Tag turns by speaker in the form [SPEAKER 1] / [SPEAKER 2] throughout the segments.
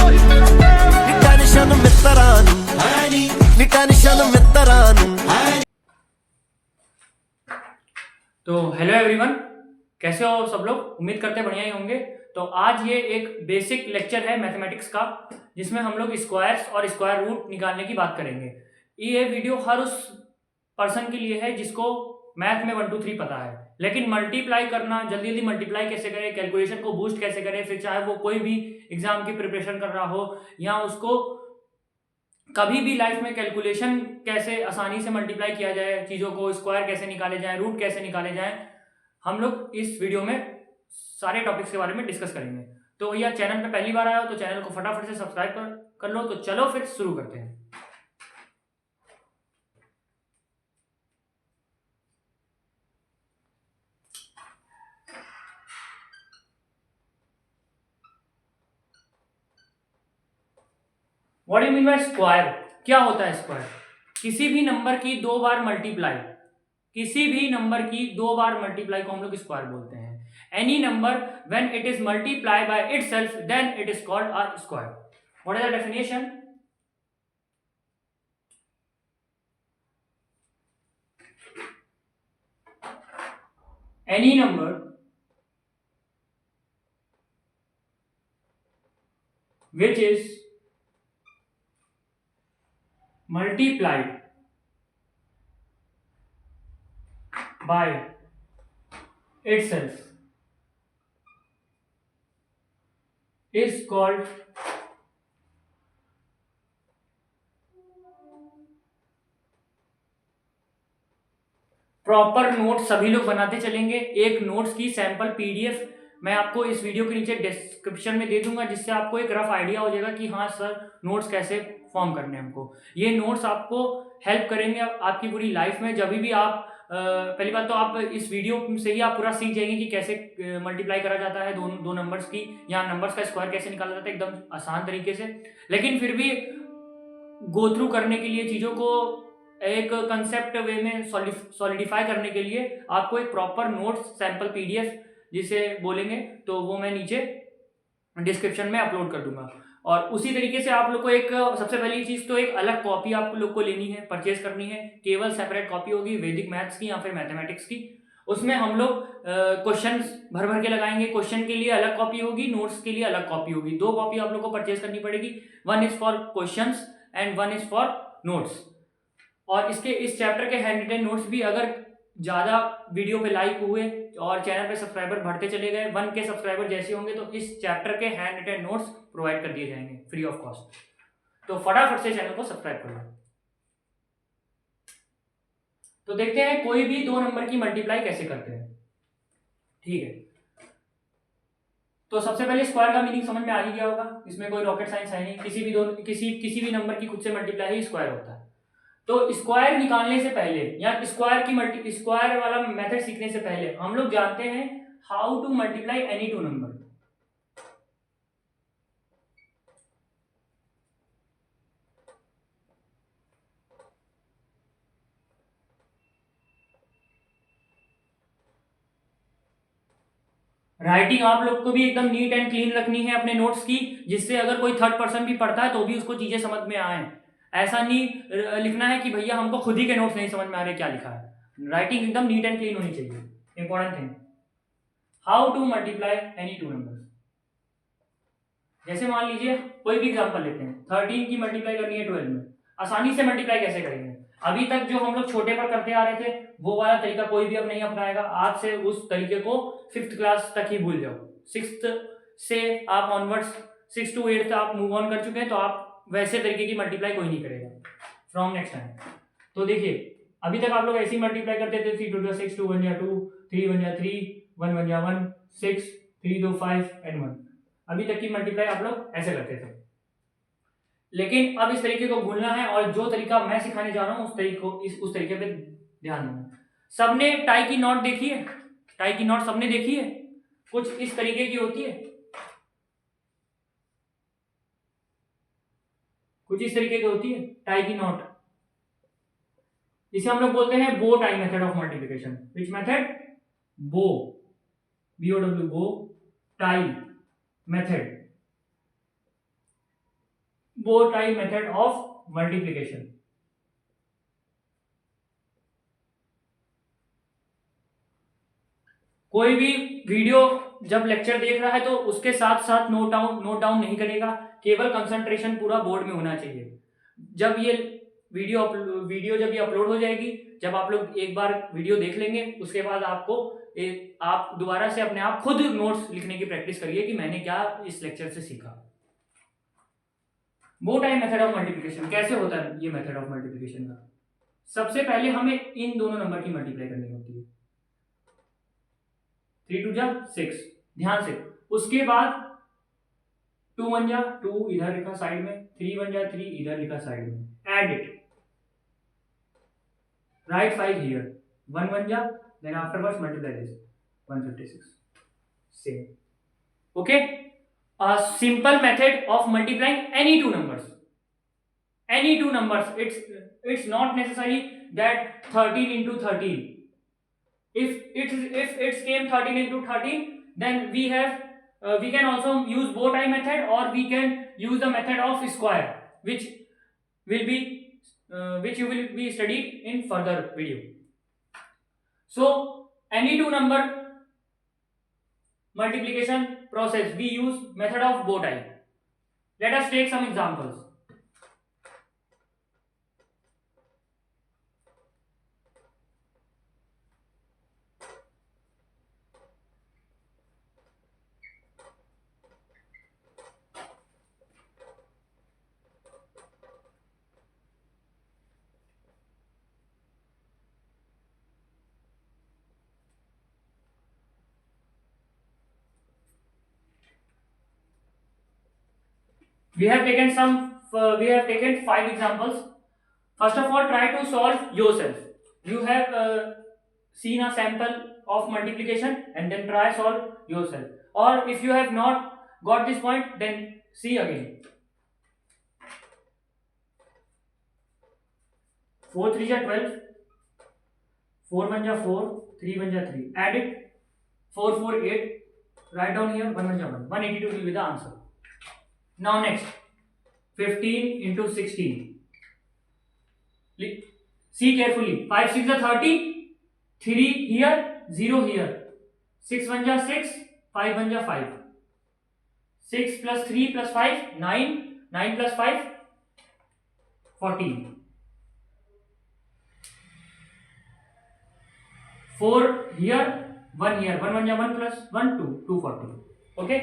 [SPEAKER 1] Tension मित्रांनो नी tension मित्रांनो।
[SPEAKER 2] तो हेलो एवरीवन, कैसे हो सब लोग? उम्मीद करते हैं बढ़िया ही होंगे। तो आज ये एक बेसिक लेक्चर है मैथमेटिक्स का, जिसमें हम लोग स्क्वायर्स और स्क्वायर रूट निकालने की बात करेंगे। ये वीडियो हर उस पर्सन के लिए है जिसको मैथ में 1 2 3 पता है, लेकिन मल्टीप्लाई करना, जल्दी जल्दी मल्टीप्लाई कैसे करें, कैलकुलेशन को बूस्ट कैसे करें, फिर चाहे वो कोई भी एग्जाम की प्रिपरेशन कर रहा हो या उसको कभी भी लाइफ में कैलकुलेशन कैसे आसानी से मल्टीप्लाई किया जाए, चीज़ों को स्क्वायर कैसे निकाले जाए, रूट कैसे निकाले जाए, हम लोग इस वीडियो में सारे टॉपिक्स के बारे में डिस्कस करेंगे। तो भैया चैनल पे पहली बार आया हो तो चैनल को फटाफट से सब्सक्राइब कर लो। तो चलो फिर शुरू करते हैं। What do you mean by square? क्या होता है स्क्वायर? किसी भी नंबर की दो बार मल्टीप्लाई, किसी भी नंबर की दो बार मल्टीप्लाई को हम लोग स्क्वायर बोलते हैं। Any number when it is multiply by itself then it is called a square. What is the definition? Any number which is multiplied by itself is called proper note. सभी लोग बनाते चलेंगे। एक नोट्स की sample PDF मैं आपको इस video के नीचे डिस्क्रिप्शन में दे दूंगा, जिससे आपको एक रफ आइडिया हो जाएगा कि हाँ सर नोट्स कैसे फॉर्म करने हैं हमको। ये नोट्स आपको हेल्प करेंगे आपकी पूरी लाइफ में। जब भी आप पहली बात तो आप इस वीडियो से ही आप पूरा सीख जाएंगे कि कैसे मल्टीप्लाई करा जाता है दो नंबर्स की, या नंबर्स का स्क्वायर कैसे निकाला जाता है एकदम आसान तरीके से। लेकिन फिर भी गो थ्रू करने के लिए, चीज़ों को एक कंसेप्ट वे में सॉलिडिफाई करने के लिए आपको एक प्रॉपर नोट्स सैंपल पीडीएफ जिसे बोलेंगे, तो वो मैं नीचे डिस्क्रिप्शन में अपलोड कर दूंगा। और उसी तरीके से आप लोग को एक सबसे पहली चीज़ तो एक अलग कॉपी आप लोग को लेनी है, परचेज करनी है। केवल सेपरेट कॉपी होगी वैदिक मैथ्स की या फिर मैथमेटिक्स की। उसमें हम लोग क्वेश्चन भर भर के लगाएंगे। क्वेश्चन के लिए अलग कॉपी होगी, नोट्स के लिए अलग कॉपी होगी। दो कॉपी आप लोग को परचेज करनी पड़ेगी। One is for questions and one is for notes. और इस चैप्टर के हैंड रिटन नोट्स भी अगर ज़्यादा वीडियो पे लाइक हुए और चैनल पे सब्सक्राइबर बढ़ते चले गए, 1 के सब्सक्राइबर जैसे होंगे, तो इस चैप्टर के हैंड रिटन नोट्स प्रोवाइड कर दिए जाएंगे फ्री ऑफ कॉस्ट। तो फटाफट से चैनल को सब्सक्राइब कर लो। तो देखते हैं कोई भी दो नंबर की मल्टीप्लाई कैसे करते हैं। ठीक है, तो सबसे पहले स्क्वायर का मीनिंग समझ में आ ही गया होगा। इसमें कोई रॉकेट साइंस है नहीं। किसी भी नंबर की खुद से मल्टीप्लाई ही स्क्वायर होता है। तो स्क्वायर निकालने से पहले या स्क्वायर वाला मेथड सीखने से पहले हम लोग जानते हैं how to multiply any two number. Writing आप लोग को भी एकदम नीट एंड क्लीन रखनी है अपने नोट्स की, जिससे अगर कोई थर्ड पर्सन भी पढ़ता है तो भी उसको चीजें समझ में आए। ऐसा नहीं लिखना है कि भैया हमको खुद ही के नोट्स नहीं समझ में आ रहे क्या लिखा है। राइटिंग एकदम नीट एंड क्लीन होनी चाहिए। Important thing, how to multiply any two numbers. जैसे मान लीजिए कोई भी एग्जांपल लेते हैं, 13 की मल्टीप्लाई करनी है 12 में। आसानी से मल्टीप्लाई कैसे करेंगे? अभी तक जो हम लोग छोटे पर करते आ रहे थे वो वाला तरीका कोई भी अब नहीं अपनाएगा। आज से उस तरीके को 5th क्लास तक ही भूल जाओ। 6th से आप ऑनवर्ड्स, 6 to 8 आप मूव ऑन कर चुके हैं, तो आप वैसे तरीके की मल्टीप्लाई कोई नहीं करेगा फ्रॉम नेक्स्ट टाइम। तो देखिए अभी तक आप लोग ऐसी मल्टीप्लाई करते थे, 3 2 6, 2 1 2, 3 1 3, 1 1 1, 6, 3 2 5 and 1। अभी तक की मल्टीप्लाई आप लोग ऐसे करते थे। लेकिन अब इस तरीके को भूलना है, और जो तरीका मैं सिखाने जा रहा हूँ उस तरीके पे ध्यान देना। सबने टाई की नॉट देखी है? टाई की नॉट सबने देखी है? कुछ इस तरीके की होती है, कुछ इस तरीके की होती है टाई की नॉट। इसे हम लोग बोलते हैं बो tie method of multiplication. Which method? बो, BOW, बो tie method. bow tie method of multiplication. कोई भी वीडियो जब लेक्चर देख रहा है तो उसके साथ साथ नोट डाउन नहीं करेगा, केवल कंसंट्रेशन पूरा बोर्ड में होना चाहिए। जब ये वीडियो जब ये अपलोड हो जाएगी, जब आप लोग एक बार वीडियो देख लेंगे, उसके बाद आप दोबारा से अपने आप खुद नोट्स लिखने की प्रैक्टिस करिए कि मैंने क्या इस लेक्चर से सीखा। बो टाई मेथड ऑफ मल्टीप्लिकेशन कैसे होता है? ये मेथड ऑफ मल्टीप्लिकेशन का सबसे पहले हमें इन दोनों नंबर की मल्टीप्लाई करनी होती है। 3 2 जा 6, ध्यान से। उसके बाद 2 1 जा 2 इधर लिखा साइड में, 3 1 जा 3 इधर लिखा साइड में, एड इट, राइट 5 हियर, 1 1 जा, then afterwards multiply this, 156, same. Okay, a simple method of multiplying any two numbers. It's not necessary that 13 into 13. If it came 13 into 13, then we can also use bow tie method, or we can use the method of square, which you will be studied in further video. So any two number multiplication process, we use method of bow tie. Let us take some examples. We have taken 5 examples. First of all, try to solve yourself. You have seen a sample of multiplication, and then try solve yourself. Or if you have not got this point, then see again. 4 3 ja 12, 4 1 ja 4, 3 1 ja 3. Add it. 4 4 8. Write down here 1 1 ja 1. 182 will be the answer. Now next, 15 into 16. See carefully. 5 6 is 30. 3 here, 0 here. 6 1 is 6. 5 1 is 5. 6 plus 3 plus 5, 9. 9 plus 5, 14. 4 here, 1 here. 1 1 is 1 plus 1 2. 240. Okay.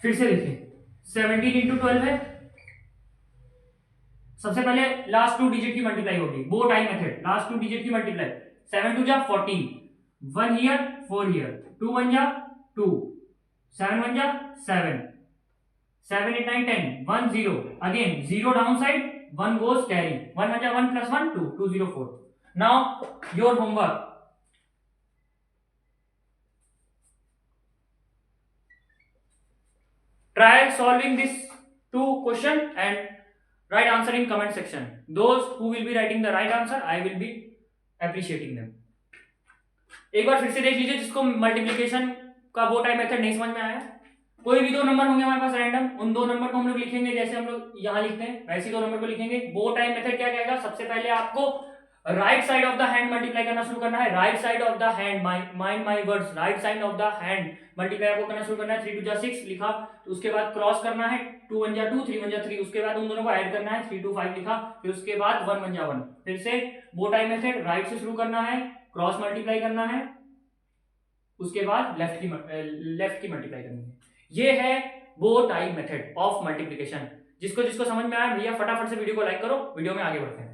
[SPEAKER 2] फिर से देखिए, 17 into 12 है। सबसे पहले last 2 digit की multiply होगी, बो tie method, last 2 digit की मल्टीप्लाई। 7 2 जा 14, 1 हियर 4 हियर, 2 1 जा 2, 7 1 जा 7, 7 8 9 10, 1 0, again 0 down side, 1 goes carry, 1 जा 1 plus 1 2, 204. Now your homework, try solving this 2 question and write answer in comment section. Those who will be writing the right answer, I will be appreciating them. एक बार फिर से देख लीजिए, जिसको multiplication का बो tie method नहीं समझ में आया, कोई भी 2 नंबर होंगे हमारे पास रैंडम, उन 2 नंबर को हम लोग लिखेंगे जैसे हम लोग यहाँ लिखते हैं, वैसे 2 नंबर को लिखेंगे। बो टाई मेथड क्या कहेगा? सबसे पहले आपको right side of the hand multiply करना शुरू करना है। Right side of the hand, mind my words, right side of the hand multiply आपको करना शुरू करना है। 3 2 जा 6 लिखा, तो उसके बाद क्रॉस करना है, 2 1 जा 2, 3 1 जा 3, उसके बाद उन दोनों को ऐड करना है, 3 2 5 लिखा, फिर उसके बाद 1 1 जा 1। फिर से बो टाई मेथड, राइट से शुरू करना है, क्रॉस मल्टीप्लाई करना है, उसके बाद लेफ्ट की मल्टीप्लाई करनी है। ये है बो टाई मेथड ऑफ मल्टीप्लिकेशन। जिसको जिसको समझ में आया भैया फटाफट से वीडियो को लाइक करो, वीडियो में आगे बढ़ते हैं।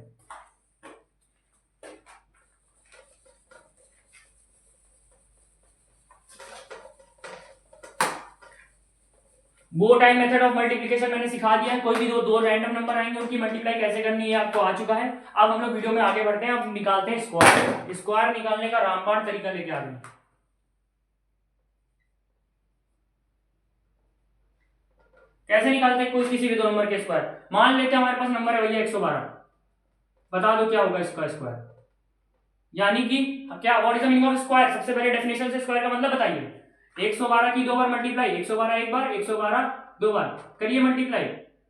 [SPEAKER 2] बो टाई मेथड ऑफ मल्टीप्लिकेशन मैंने सिखा दिया है। कोई भी दो रैंडम नंबर आएंगे, उनकी मल्टीप्लाई कैसे करनी है आपको आ चुका है। अब हम लोग वीडियो में आगे बढ़ते हैं। अब निकालते हैं स्क्वायर। स्क्वायर निकालने का रामबाण तरीका लेके आ गए। कैसे निकालते हैं कोई किसी भी 2 नंबर के स्क्वायर? मान लेते हैं हमारे पास नंबर है भैया 112, बता दो क्या होगा इसका स्क्वायर, यानी कि क्या what is the meaning of square? सबसे पहले डेफिनेशन से स्क्वायर का मतलब बताइए। 112 की 2 बार मल्टीप्लाई, 112 एक बार, 112 2 बार, करिए मल्टीप्लाई,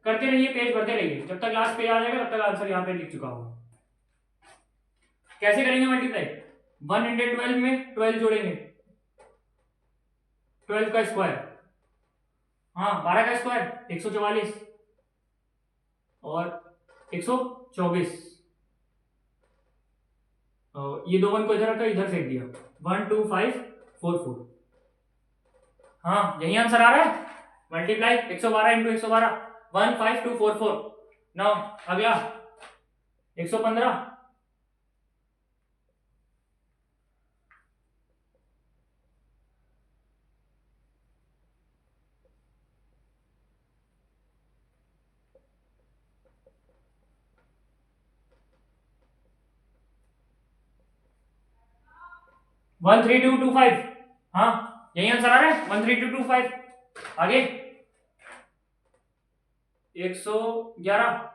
[SPEAKER 2] करते रहिए, पेज भरते रहिए, जब तक लास्ट पेज आ जाएगा तब तक आंसर यहाँ पे लिख चुका हूँ। कैसे करेंगे मल्टीप्लाई? 112 में 12 जोड़ेंगे, 12 का स्क्वायर, हाँ 12 का स्क्वायर 144 और 124, ये 2 1 को इधर रखा, इधर फेंक दिया, 12544, हाँ यही आंसर आ रहा है। Multiply 112 into 112, 15244। नाउ अगला 115, 13225, हाँ यही आंसर आ रहा है 13225। आगे 111,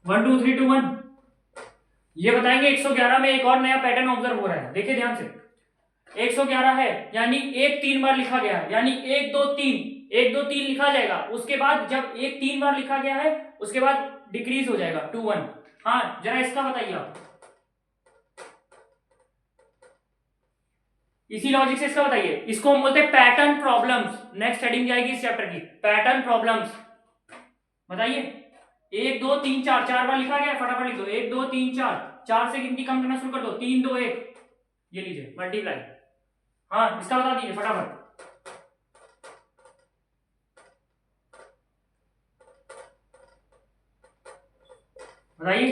[SPEAKER 2] 12321। ये बताएंगे 111 में एक और नया पैटर्न ऑब्जर्व हो रहा है, देखिए ध्यान से। 111 है यानी एक 3 बार लिखा गया है, यानी 1 2 3, 1 2 3 लिखा जाएगा, उसके बाद जब एक 3 बार लिखा गया है उसके बाद डिक्रीज हो जाएगा 2 1। हाँ जरा इसका बताइए आप, इसी लॉजिक से इसका बताइए। इसको हम बोलते हैं पैटर्न प्रॉब्लम्स, नेक्स्ट हेडिंग जाएगी इस चैप्टर की, पैटर्न प्रॉब्लम्स। बताइए 1 2 3 4, 4 बार लिखा गया है, फटाफट लिख दो, 1 2 3 4, 4 से गिनती कम करना शुरू कर दो, 3 2 1, ये लीजिए मल्टीप्लाई। हाँ इसका बता दीजिए फटाफट। बताइए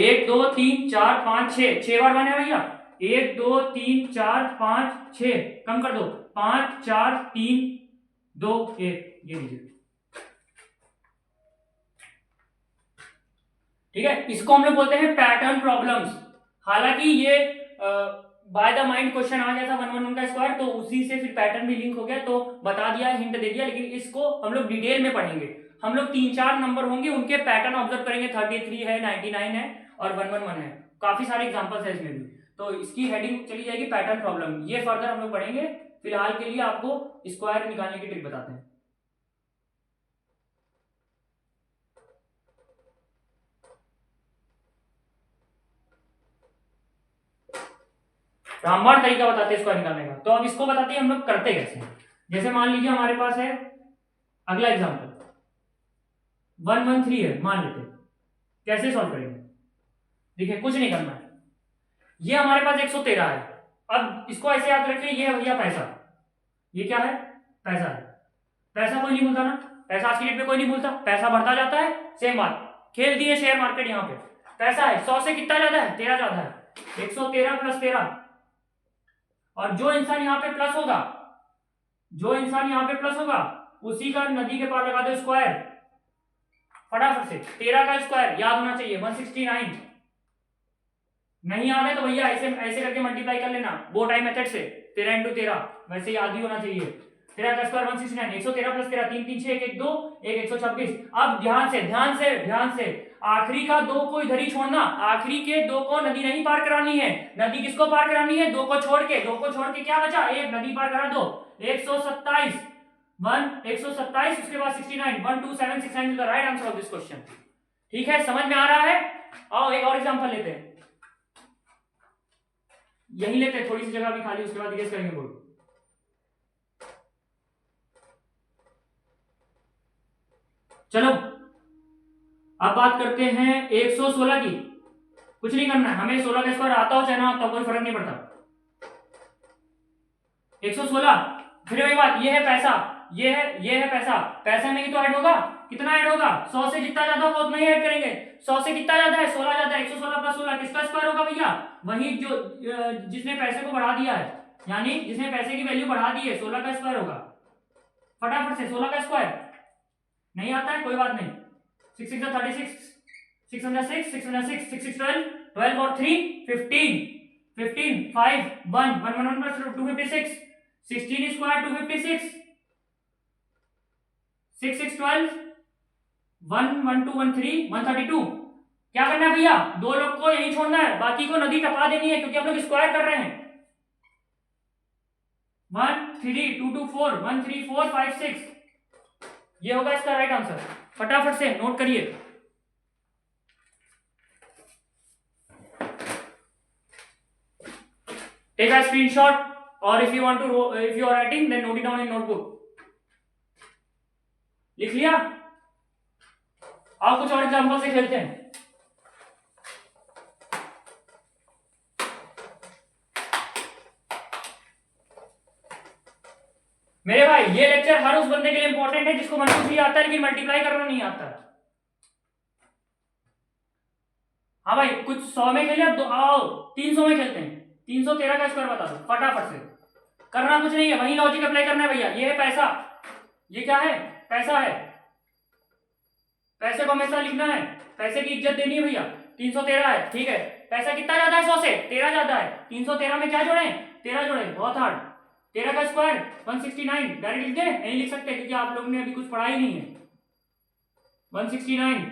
[SPEAKER 2] 1 2 3 4 5 6, 6 बार बने भैया, 1 2 3 4 5 6, कम कर दो, 5 4 3 2 1, ये लीजिए। ठीक है, इसको हम लोग बोलते हैं पैटर्न प्रॉब्लम्स। हालांकि ये बाय द माइंड क्वेश्चन आ गया था 111 का स्क्वायर, तो उसी से फिर पैटर्न भी लिंक हो गया, तो बता दिया, हिंट दे दिया, लेकिन इसको हम लोग डिटेल में पढ़ेंगे। हम लोग 3-4 नंबर होंगे, उनके पैटर्न ऑब्जर्व करेंगे, 33 है, 99 है और 111 है, काफी सारे एग्जांपल्स है इसमें भी। तो इसकी हेडिंग चली जाएगी पैटर्न प्रॉब्लम, ये फर्दर हम लोग पढ़ेंगे। फिलहाल के लिए आपको स्क्वायर निकालने की ट्रिक बताते हैं। रामबाण तरीका बताते हैं इसको निकालने का। तो अब इसको बताते हैं हम लोग करते कैसे हैं। जैसे मान लीजिए हमारे पास है अगला एग्जांपल 113 है, मान लेते हैं, कैसे सॉल्व करेंगे? देखिए कुछ नहीं करना है, ये हमारे पास 113 है। अब इसको ऐसे याद रखिए, ये है भैया पैसा, ये क्या है? पैसा है। पैसा कोई नहीं भूलता ना, पैसा आज की डेट में कोई नहीं भूलता, पैसा बढ़ता जाता है। सेम बात, खेल दिए शेयर मार्केट, यहाँ पे पैसा है, 100 से कितना ज्यादा है? 13 ज्यादा है, 113 प्लस 13। और जो इंसान यहाँ पे प्लस होगा, जो इंसान यहाँ पे प्लस होगा, उसी का नदी के पार लगा दो स्क्वायर फटाफट से। 13 का स्क्वायर याद होना चाहिए 169। नहीं याद है तो भैया ऐसे ऐसे करके मल्टीप्लाई कर लेना बोटाई मेथड से, 13 इंटू 13, वैसे याद ही होना चाहिए। 13 का स्क्वायर 169, 113 प्लस 13, 3 3 6 1 1 2 1 126। अब ध्यान से ध्यान से ध्यान से, आखिरी का 2 को इधर ही छोड़ना, आखिरी के 2 को नदी नहीं पार करानी है। नदी किसको पार करानी है? 2 को छोड़ के। 2 को छोड़ के क्या बचा? 1 नदी पार करा दो, 127 127, उसके बाद 69, 12769 the right answer of this question. ठीक है, समझ में आ रहा है? आओ एक और एग्जांपल लेते हैं, यही लेते हैं, थोड़ी सी जगह भी खाली, उसके बाद इरेज करेंगे बोर्ड। चलो अब बात करते हैं 116 की। कुछ नहीं करना है, हमें 16 का स्क्वायर आता हो चाहे ना आता हो, कोई फर्क नहीं पड़ता। 116, फिर एक बात, ये है पैसा, ये है पैसा। पैसा में ही तो ऐड होगा, कितना ऐड होगा? 100 से जितना ज्यादा होगा उतना ही ऐड करेंगे। 100 से कितना ज्यादा है? 16 ज्यादा है। 116 प्लस 16 किसका स्क्वायर होगा भैया? वही जो जिसने पैसे को बढ़ा दिया है, यानी जिसने पैसे की वैल्यू बढ़ा दी है, 16 का स्क्वायर होगा। फटाफट से 16 का स्क्वायर नहीं आता है, कोई बात नहीं। 6 6 36, 6 6 6 6 6 12, 12 और 3 15 15 5 1 1 1 plus 256 16 square 256 6 6 12 1 1 2 1 3 132। क्या करना है भैया, दो लोग को यही छोड़ना है, बाकी को नदी टपा देनी है क्योंकि हम लोग स्क्वायर कर रहे हैं। 1 3 2 2 4 1 3 4 5 6, ये होगा इसका राइट आंसर। फटाफट से नोट करिए। टेक अ स्क्रीनशॉट और if you are writing then note it down in notebook. लिख लिया? आप कुछ और एग्जांपल से खेलते हैं। मेरे भाई ये लेक्चर हर उस बंदे के लिए इंपॉर्टेंट है जिसको 1 2 3 आता है लेकिन मल्टीप्लाई करना नहीं आता। हाँ भाई, कुछ 100 में खेले, अब आओ 300 में खेलते हैं। 313 का स्क्वायर बता दो फटाफट से। करना कुछ नहीं है, वही लॉजिक अप्लाई करना है भैया। ये है पैसा, ये क्या है, पैसा है। पैसे को हमेशा लिखना है, पैसे की इज्जत देनी है भैया। 313 है, ठीक है। पैसा कितना ज्यादा है 100 से? 13 ज्यादा है। 313 में क्या जोड़े? 13 जोड़े, बहुत हार्ड। 13 का स्क्वायर 169, डायरेक्ट लिख दे? नहीं लिख सकते क्योंकि आप लोगों ने अभी कुछ पढ़ा ही नहीं है। 169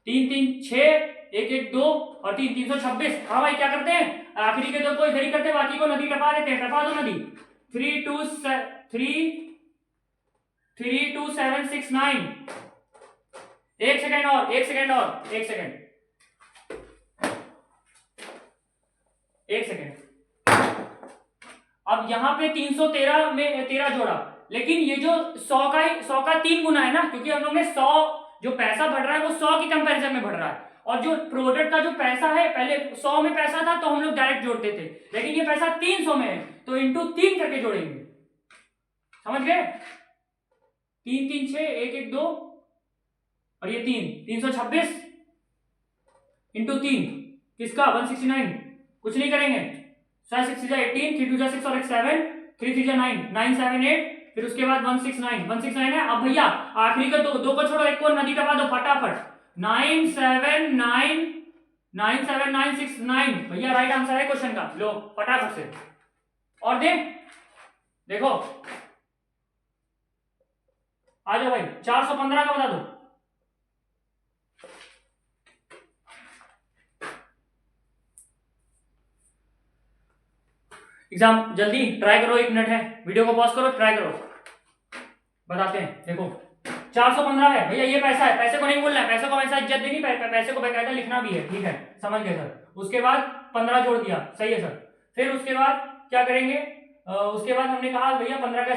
[SPEAKER 2] 3 3 6 1 1 2 और 3 326। हाँ भाई, क्या करते हैं, आखिरी के दो को इधर ही करते हैं, बाकी को नदी टपा देते हैं। टपा दो नदी। 3 2 7 6 9। एक सेकेंड और, एक सेकेंड और, एक सेकेंड, एक सेकेंड। अब यहां पे 313 में 13 जोड़ा, लेकिन ये जो 100 का 3 गुना है ना, क्योंकि हम लोग ने 100 जो पैसा बढ़ रहा है वो 100 की कंपैरिजन में बढ़ रहा है। और जो प्रोडक्ट का जो पैसा है, पहले 100 में पैसा था तो हम लोग डायरेक्ट जोड़ते थे, लेकिन ये पैसा 300 में है तो इंटू 3 करके जोड़ेंगे। समझ गए? 3 3 6 1 1 2 और ये 326 इंटू 3 किसका? 169। कुछ नहीं करेंगे, 6 6 18, 3 2 6 और 1 7, 3 3 9 9 7 8, फिर उसके बाद 169 है। अब भैया आखिरी का दो को छोड़ो, एक को नदी टपा दो फटाफट। 9 7 9 9 7 9 6 9 भैया राइट आंसर है क्वेश्चन का। लो फटाफट से और देखो आ जाओ भाई। 415 का बता दो। एग्जाम जल्दी ट्राई करो, 1 मिनट है, वीडियो को पॉज करो, ट्राई करो, बताते हैं। देखो 415 है भैया, ये पैसा है, पैसे को नहीं बोलना है, पैसे को वैसा इज्जत देनी, पैसे को बेकायदा लिखना भी है, ठीक है, समझ गए सर। उसके बाद 15 जोड़ दिया, सही है सर। फिर उसके बाद क्या करेंगे, उसके बाद हमने कहा भैया 15 का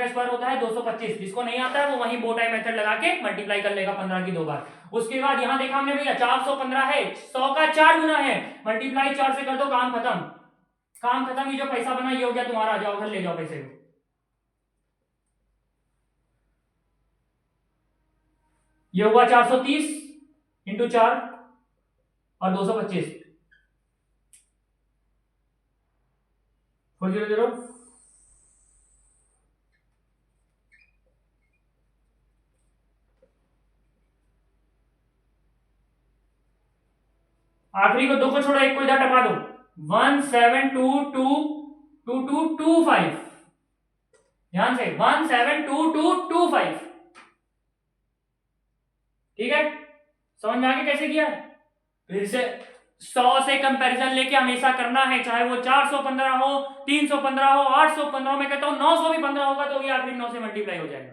[SPEAKER 2] स्क्वायर होता है 225। जिसको नहीं आता है वो वहीं बो टाइप मेथड लगा के मल्टीप्लाई कर लेगा 15 की 2 बार। उसके बाद यहाँ देखा हमने भैया 415 है, 100 का 4 गुना है, मल्टीप्लाई 4 से कर दो, काम खत्म, काम खत्म। ये जो पैसा बना ये हो गया तुम्हारा, जाओ घर ले जाओ पैसे को। ये हुआ 430 इंटू 4 और 225 400। आखिरी को 2 को छोड़ो, 1 को इधर टपा दो। 172225। ध्यान से 172225, ठीक है। समझ में आ गया कैसे किया है? फिर से 100 से कंपैरिजन लेके हमेशा करना है, चाहे वो 415 हो, 315 हो, 815 में कहता हूं 900 भी 15 होगा तो ये आखिरी 9 से मल्टीप्लाई हो जाएगा।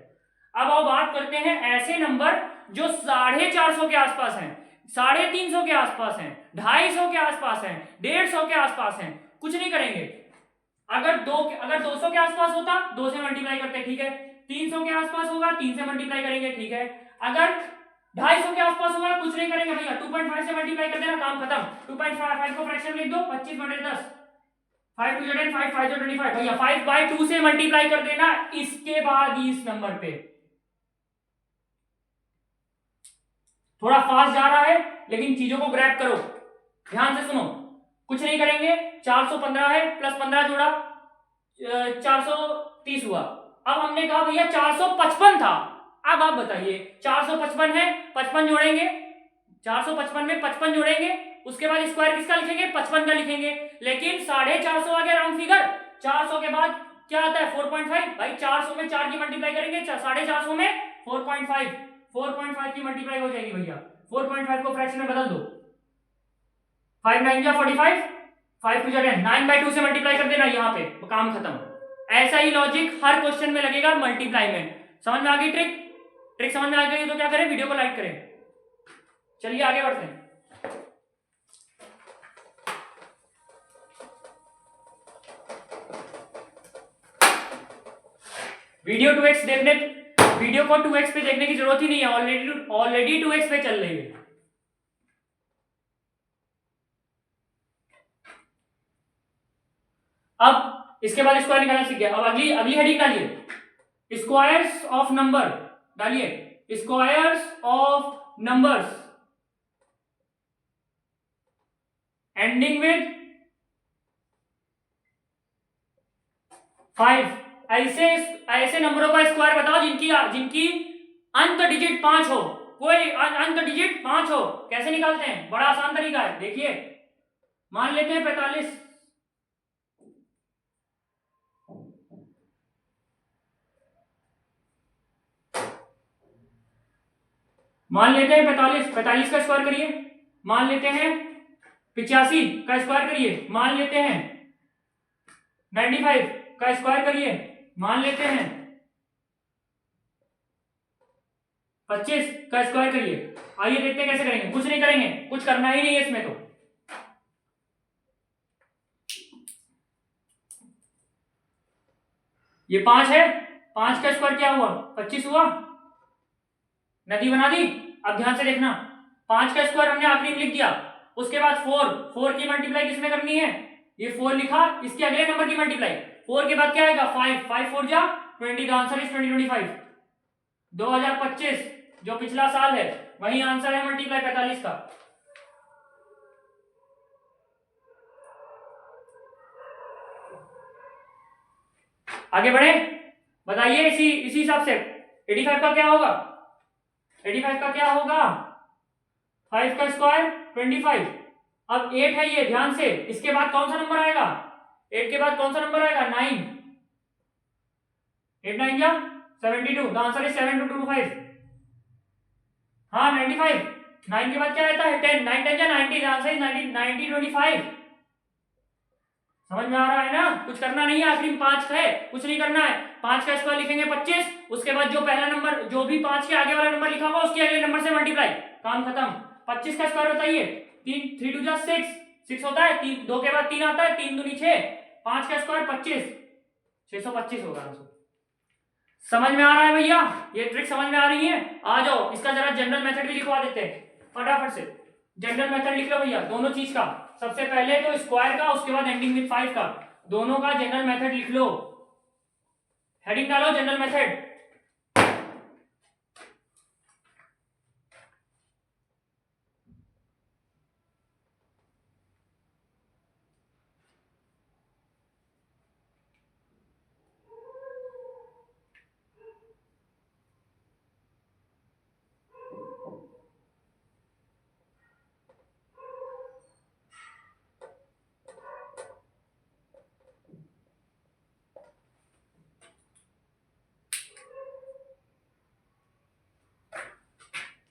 [SPEAKER 2] अब आओ बात करते हैं ऐसे नंबर जो 450 के आसपास हैं, 350 के आसपास हैं, 250 के आसपास हैं, 150 के आसपास हैं। कुछ नहीं करेंगे, अगर 200 के आसपास होता 2 से मल्टीप्लाई करते, ठीक है। 300 के आसपास होगा 3 से मल्टीप्लाई करेंगे, ठीक है। अगर 250 के आसपास होगा कुछ नहीं करेंगे भैया, 2.5 से मल्टीप्लाई कर देना, काम खत्म। 2.5 को फ्रैक्शन लिख दो, 25 बटे 10, 5 2 10 5 5 25 भैया 5/2 से मल्टीप्लाई कर देना। इसके बाद इस नंबर पे थोड़ा फास्ट जा रहा है लेकिन चीजों को ग्रैब करो, ध्यान से सुनो। कुछ नहीं करेंगे, 415 है प्लस 15 जोड़ा 430 हुआ। अब हमने कहा भैया 455 था, अब आप बताइए 455 है, 55 जोड़ेंगे, 455 में 55 जोड़ेंगे उसके बाद स्क्वायर किसका लिखेंगे, 55 का लिखेंगे। लेकिन 450 आ गया राउंड फिगर, 400 के बाद क्या आता है 4.5। भाई 400 में 4 की मल्टीप्लाई करेंगे, 450 में 4.5 की मल्टीप्लाई हो जाएगी भैया। 4.5 को फ्रैक्शन में बदल दो, 5 9 जा 45, 5 2 जा 10, 9/2 से मल्टीप्लाई कर देना, यहाँ पे काम खत्म। ऐसा ही लॉजिक हर क्वेश्चन में लगेगा मल्टीप्लाई में। समझ में आ गई ट्रिक समझ में आ गई तो क्या करें, वीडियो को लाइक करें। चलिए आगे बढ़ते हैं। वीडियो को 2x पे देखने की जरूरत ही नहीं है, ऑलरेडी 2x पे चल रही है। अब इसके बाद स्क्वायर निकालना सीख गया। अब अगली हेडिंग डालिए, स्क्वायर्स ऑफ नंबर डालिए, squares of numbers ending with 5। ऐसे नंबरों का स्क्वायर बताओ जिनकी अंत डिजिट 5 हो। कोई अंत डिजिट 5 हो, कैसे निकालते हैं, बड़ा आसान तरीका है। देखिए मान लेते हैं 45, मान लेते हैं 45 का स्क्वायर करिए, मान लेते हैं 85 का स्क्वायर करिए, मान लेते हैं 95 का स्क्वायर करिए, मान लेते हैं 25 का स्क्वायर करिए। आइए देखते हैं कैसे करेंगे। कुछ नहीं करेंगे, कुछ करना ही नहीं है इसमें। तो ये 5 है, 5 का स्क्वायर क्या हुआ, 25 हुआ, नदी बना दी। अब ध्यान से देखना, 5 का स्क्वायर हमने आखिरी में लिख दिया, उसके बाद 4 की मल्टीप्लाई किसमें करनी है, ये 4 लिखा, इसके अगले नंबर की मल्टीप्लाई 4 के बाद क्या आएगा 5 4 जा 20, द आंसर इज 2025। 2025 जो पिछला साल है वही आंसर है मल्टीप्लाई 45 का। आगे बढ़े, बताइए इसी हिसाब से 85 का क्या होगा, 85 का क्या होगा, 5 का स्क्वायर 25। अब 8 है ये, ध्यान से, इसके बाद कौन सा नंबर आएगा, 8 के बाद कौन सा नंबर आएगा 9, 8 9 या 72, द आंसर इज 7225। हाँ 95, 9 के बाद क्या आता है 10, 9 10 या 90, द आंसर इज 9025। समझ में आ रहा है ना, कुछ करना नहीं है। आखिरी में 5 है, कुछ नहीं करना है। 5 का स्क्वायर लिखेंगे 25, उसके बाद जो पहला नंबर, जो भी 5 के आगे वाला नंबर लिखा होगा उसके अगले नंबर से मल्टीप्लाई, काम खत्म। 25 का स्क्वायर बताइए, 3 2 जा 6 होता है, 2 के बाद 3 आता है, 3 दूनी 6, 5 का स्क्वायर 25, 625 होगा आंसर। समझ में आ रहा है भैया, ये ट्रिक समझ में आ रही है। आ जाओ, इसका जरा जनरल मेथड भी लिखवा देते हैं फटाफट से। जनरल मेथड लिख लो भैया, दोनों चीज का, सबसे पहले तो स्क्वायर का, उसके बाद एंडिंग विद 5 का, दोनों का जनरल मेथड लिख लो। हेडिंग डालो जनरल मेथड।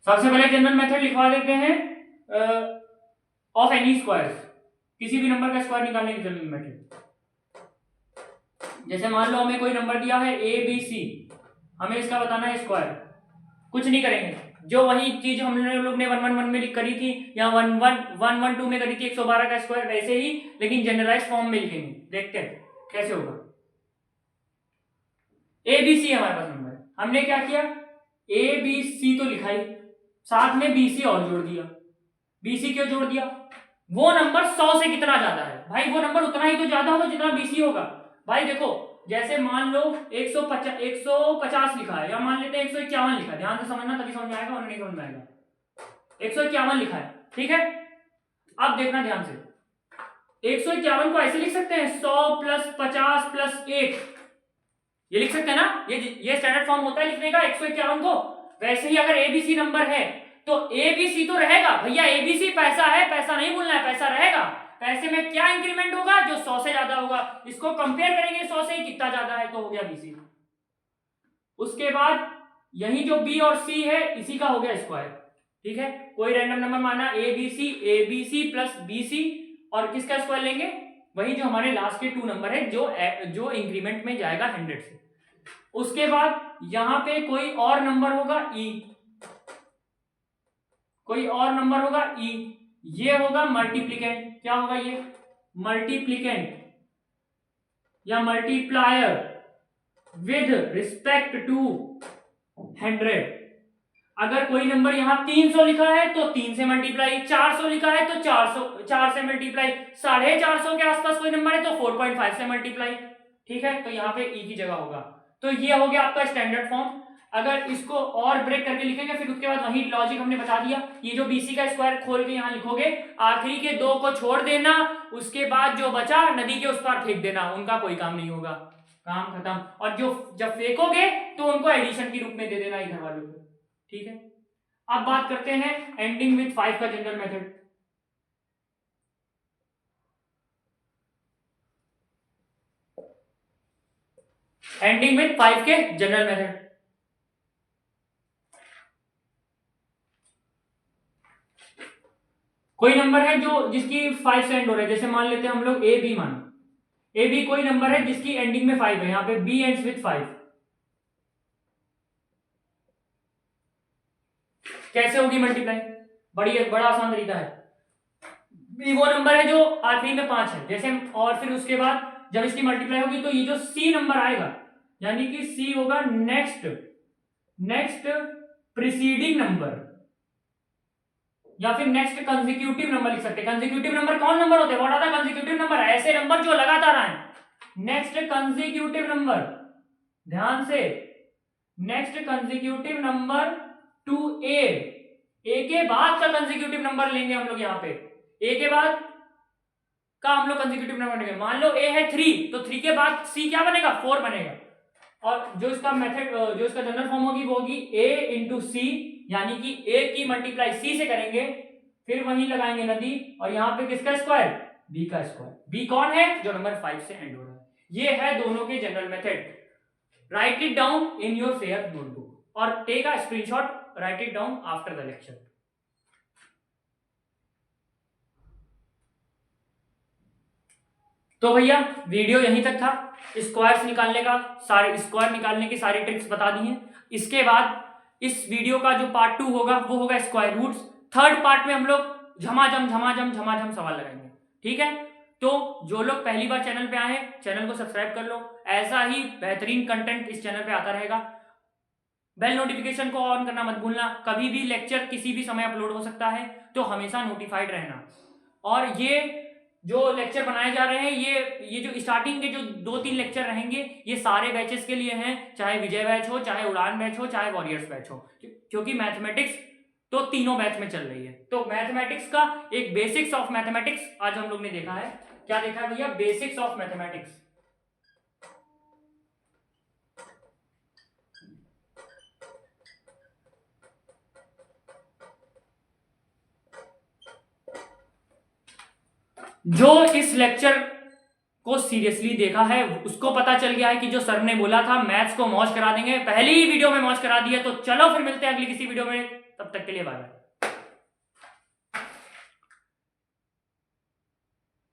[SPEAKER 2] सबसे पहले जनरल मेथड लिखवा देते हैं ऑफ एनी स्क्वायर्स, किसी भी नंबर का स्क्वायर निकालने की जनरल मेथड। जैसे मान लो हमें कोई नंबर दिया है ABC, हमें इसका बताना है स्क्वायर। कुछ नहीं करेंगे, जो वही चीज हम लोग ने 111 में करी थी, या 112 में करी थी 112 का स्क्वायर, वैसे ही लेकिन जनरलाइज फॉर्म में लिखेंगे। देखते हैं कैसे होगा। ABC हमारे पास नंबर है, हमने क्या किया, ABC तो लिखा ही, साथ में BC और जोड़ दिया। BC क्यों जोड़ दिया, वो नंबर 100 से कितना ज्यादा है, भाई वो नंबर उतना ही तो ज्यादा होगा जितना BC होगा। भाई देखो, जैसे मान लो 150 लिखा है, या मान लेते हैं 151 लिखा है, ध्यान से समझना तभी समझ में आएगा, और नहीं समझ में आएगा। 151 लिखा है, ठीक है। अब देखना ध्यान से, 151 को ऐसे लिख सकते हैं 100 + 50 + 1, ये लिख सकते हैं ना, ये स्टैंडर्ड फॉर्म होता है लिखने का 151 को। वैसे ही अगर ABC नंबर है तो ABC तो रहेगा भैया, ABC पैसा है, पैसा नहीं भूलना है, पैसा रहेगा। पैसे में क्या इंक्रीमेंट होगा, जो 100 से ज्यादा होगा, इसको कंपेयर करेंगे 100 से, कितना ज्यादा है, तो हो गया BC। उसके बाद यही जो B और C है इसी का हो गया स्क्वायर, ठीक है। कोई रैंडम नंबर माना ABC प्लस BC, और किसका स्क्वायर लेंगे, वही जो हमारे लास्ट के 2 नंबर है जो इंक्रीमेंट में जाएगा 100 से। उसके बाद यहां पे कोई और नंबर होगा E, कोई और नंबर होगा E, ये होगा मल्टीप्लिकेंट। क्या होगा ये, मल्टीप्लिकेंट या मल्टीप्लायर विद रिस्पेक्ट टू 100। अगर कोई नंबर यहां 300 लिखा है तो 3 से मल्टीप्लाई, 400 लिखा है तो 4 से मल्टीप्लाई, 450 के आसपास कोई नंबर है तो 4.5 से मल्टीप्लाई, ठीक है। तो यहाँ पे E की जगह होगा। तो ये हो गया आपका स्टैंडर्ड फॉर्म। अगर इसको और ब्रेक करके लिखेंगे फिर उसके बाद वही लॉजिक हमने बता दिया। ये जो BC का स्क्वायर खोल के यहाँ लिखोगे, आखिरी के 2 को छोड़ देना, उसके बाद जो बचा नदी के उस पार फेंक देना, उनका कोई काम नहीं होगा, काम खत्म। और जो जब फेंकोगे तो उनको एडिशन के रूप में दे देना इधर वालों को, ठीक है। अब बात करते हैं एंडिंग विथ 5 का जनरल मेथड। एंडिंग विथ 5 के जनरल मेथड, कोई नंबर है जो जिसकी 5 से एंड हो रहा है, जैसे मान लेते हैं हम लोग AB, मानो AB कोई नंबर है जिसकी एंडिंग में 5 है, यहां पे B एंड्स विथ 5। कैसे होगी मल्टीप्लाई, बड़ा आसान तरीका है। B वो नंबर है जो आखिरी में 5 है, जैसे, और फिर उसके बाद जब इसकी मल्टीप्लाई होगी तो ये जो C नंबर आएगा, यानी कि C होगा नेक्स्ट प्रीसीडिंग नंबर, या फिर नेक्स्ट कंसेक्यूटिव नंबर लिख सकते हैं। कंसेक्यूटिव नंबर कौन नंबर होते हैं, what are the consecutive number, ऐसे नंबर जो लगातार आए। नेक्स्ट कंसेक्यूटिव नंबर, ध्यान से, next consecutive number two A के बाद का कंसेक्यूटिव नंबर लेंगे हम लोग। यहाँ पे A के बाद का हम लोग कंसेक्यूटिव नंबर लेंगे। मान लो A है 3, तो 3 के बाद C क्या बनेगा, 4 बनेगा। और जो इसका मेथड, जो इसका जनरल फॉर्म होगी वो होगी A इंटू C, यानी कि A की मल्टीप्लाई C से करेंगे, फिर वहीं लगाएंगे नदी, और यहाँ पे किसका स्क्वायर, B का स्क्वायर। B कौन है, जो नंबर 5 से एंड हो रहा है। ये है दोनों के general method. Write it down in your fair notebook और take a screenshot, write it down after the lecture. तो भैया वीडियो यहीं तक था। स्क्वायर्स निकालने का, सारे स्क्वायर निकालने की सारी ट्रिक्स बता दी हैं। इसके बाद इस वीडियो का जो पार्ट 2 होगा वो होगा स्क्वायर रूट्स। थर्ड पार्ट में हम लोग झमाझम सवाल लगाएंगे, ठीक है। तो जो लोग पहली बार चैनल पे आए हैं, चैनल को सब्सक्राइब कर लो, ऐसा ही बेहतरीन कंटेंट इस चैनल पे आता रहेगा। बेल नोटिफिकेशन को ऑन करना मत भूलना, कभी भी लेक्चर किसी भी समय अपलोड हो सकता है, तो हमेशा नोटिफाइड रहना। और ये जो लेक्चर बनाए जा रहे हैं, ये जो स्टार्टिंग के जो 2-3 लेक्चर रहेंगे, ये सारे बैचेस के लिए हैं, चाहे विजय बैच हो, चाहे उड़ान बैच हो, चाहे वॉरियर्स बैच हो, क्योंकि मैथमेटिक्स तो तीनों बैच में चल रही है। तो मैथमेटिक्स का एक बेसिक्स ऑफ मैथमेटिक्स आज हम लोग ने देखा है। क्या देखा है भैया, बेसिक्स ऑफ मैथमेटिक्स। जो इस लेक्चर को सीरियसली देखा है उसको पता चल गया है कि जो सर ने बोला था मैथ्स को मौज करा देंगे, पहली ही वीडियो में मौज करा दिया। तो चलो फिर मिलते हैं अगली किसी वीडियो में, तब तक के लिए बाय बाय।